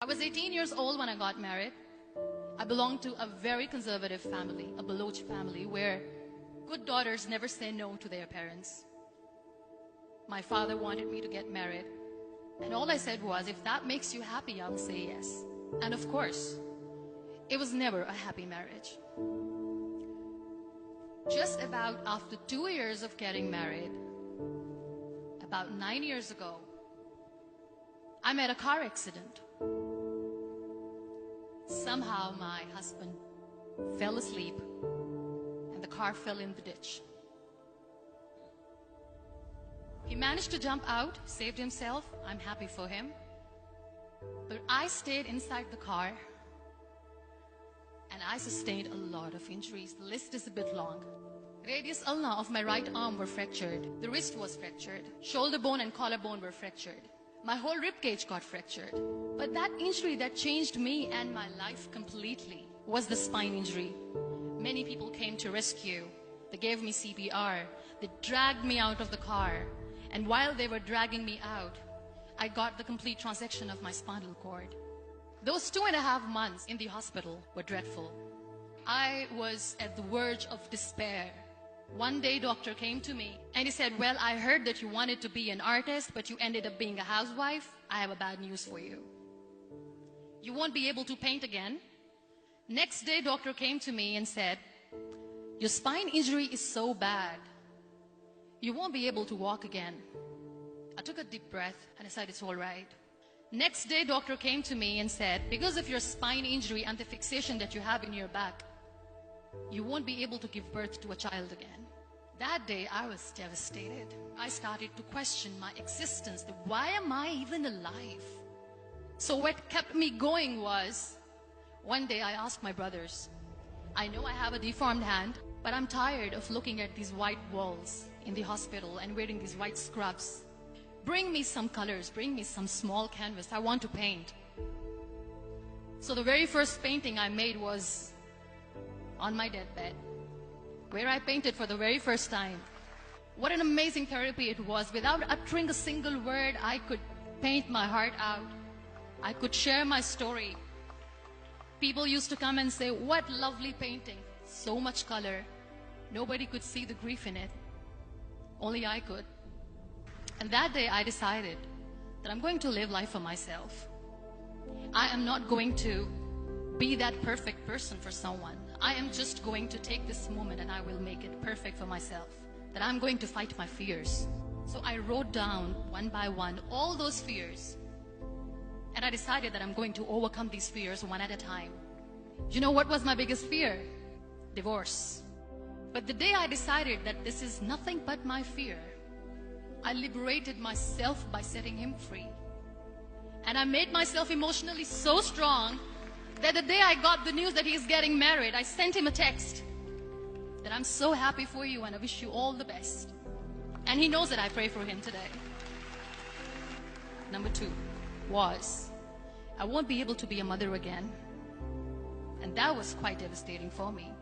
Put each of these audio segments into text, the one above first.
was 18 years old when I got married. I belonged to a very conservative family, a Baloch family, where good daughters never say no to their parents. My father wanted me to get married, and all I said was, if that makes you happy, I will say yes. And of course, it was never a happy marriage. Just about after 2 years of getting married, about 9 years ago, I met a car accident. Somehow my husband fell asleep and the car fell in the ditch. He managed to jump out, saved himself. I'm happy for him. But I stayed inside the car and I sustained a lot of injuries. The list is a bit long. Radius ulna of my right arm were fractured. The wrist was fractured. Shoulder bone and collarbone were fractured. My whole rib cage got fractured. But that injury that changed me and my life completely was the spine injury. Many people came to rescue. They gave me CPR. They dragged me out of the car. And while they were dragging me out, I got the complete transection of my spinal cord. Those 2.5 months in the hospital were dreadful. I was at the verge of despair. One day, doctor came to me and he said, well, I heard that you wanted to be an artist, but you ended up being a housewife. I have a bad news for you. You won't be able to paint again. Next day, doctor came to me and said, your spine injury is so bad, you won't be able to walk again. I took a deep breath and I said, it's all right. Next day, doctor came to me and said, because of your spine injury and the fixation that you have in your back, you won't be able to give birth to a child again. That day, I was devastated. I started to question my existence. Why am I even alive? So what kept me going was, one day I asked my brothers, I know I have a deformed hand, but I'm tired of looking at these white walls in the hospital and wearing these white scrubs. Bring me some colors, bring me some small canvas. I want to paint. So the very first painting I made was on my deathbed, where I painted for the very first time. What an amazing therapy it was. Without uttering a single word, I could paint my heart out. I could share my story. People used to come and say, what lovely painting. So much color. Nobody could see the grief in it. Only I could. And that day I decided that I'm going to live life for myself. I am not going to be that perfect person for someone. I am just going to take this moment and I will make it perfect for myself. That I'm going to fight my fears. So I wrote down one by one all those fears. And I decided that I'm going to overcome these fears one at a time. You know what was my biggest fear? Divorce. But the day I decided that this is nothing but my fear, I liberated myself by setting him free. And I made myself emotionally so strong that the day I got the news that he's getting married, I sent him a text that I'm so happy for you and I wish you all the best. And he knows that I pray for him today. Number 2 was, I won't be able to be a mother again. And that was quite devastating for me.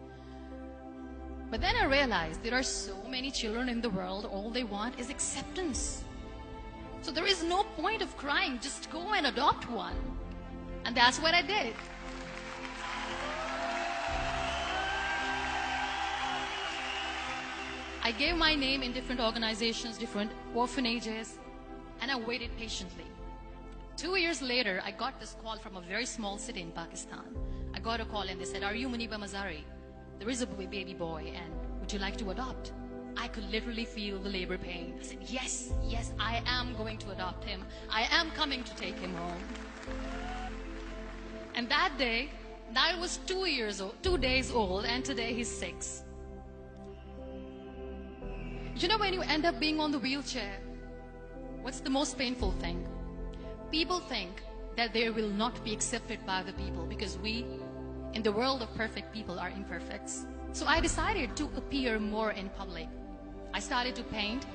But then I realized there are so many children in the world, all they want is acceptance. So there is no point of crying, just go and adopt one. And that's what I did. I gave my name in different organizations, different orphanages, and I waited patiently. 2 years later, I got this call from a very small city in Pakistan. I got a call and they said, are you Muniba Mazari? There is a baby boy and would you like to adopt? I could literally feel the labor pain. I said, yes, I am going to adopt him. I am coming to take him home. And that day, I was 2 days old, and today he's 6. You know, when you end up being on the wheelchair, what's the most painful thing? People think that they will not be accepted by the people because we, in the world of perfect people, are imperfects. So I decided to appear more in public. I started to paint.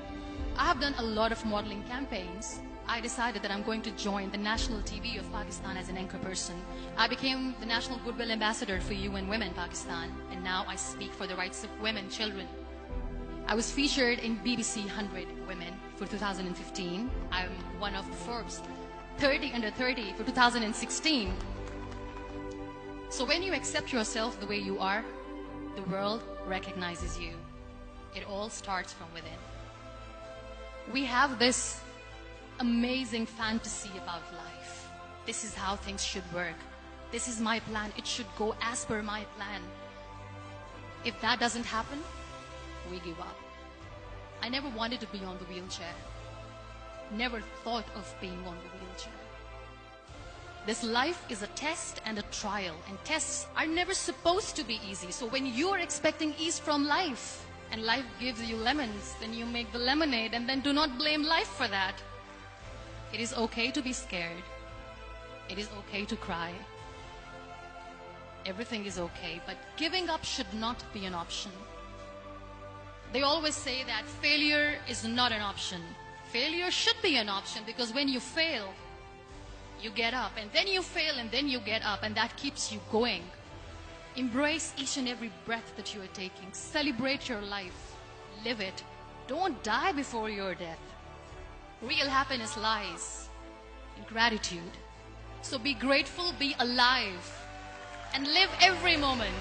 I have done a lot of modeling campaigns. I decided that I'm going to join the national TV of Pakistan as an anchor person. I became the National Goodwill Ambassador for UN Women Pakistan, and now I speak for the rights of women, children. I was featured in BBC 100 Women for 2015. I'm one of Forbes' 30 under 30 for 2016. So when you accept yourself the way you are, the world recognizes you. It all starts from within. We have this amazing fantasy about life. This is how things should work. This is my plan. It should go as per my plan. If that doesn't happen, we give up. I never wanted to be on the wheelchair. Never thought of being on the wheelchair. This life is a test and a trial, and tests are never supposed to be easy. So when you are expecting ease from life, and life gives you lemons, then you make the lemonade, and then do not blame life for that. It is okay to be scared. It is okay to cry. Everything is okay, but giving up should not be an option. They always say that failure is not an option. Failure should be an option, because when you fail, you get up, and then you fail, and then you get up, and that keeps you going. Embrace each and every breath that you are taking. Celebrate your life. Live it. Don't die before your death. Real happiness lies in gratitude. So be grateful, be alive, and live every moment.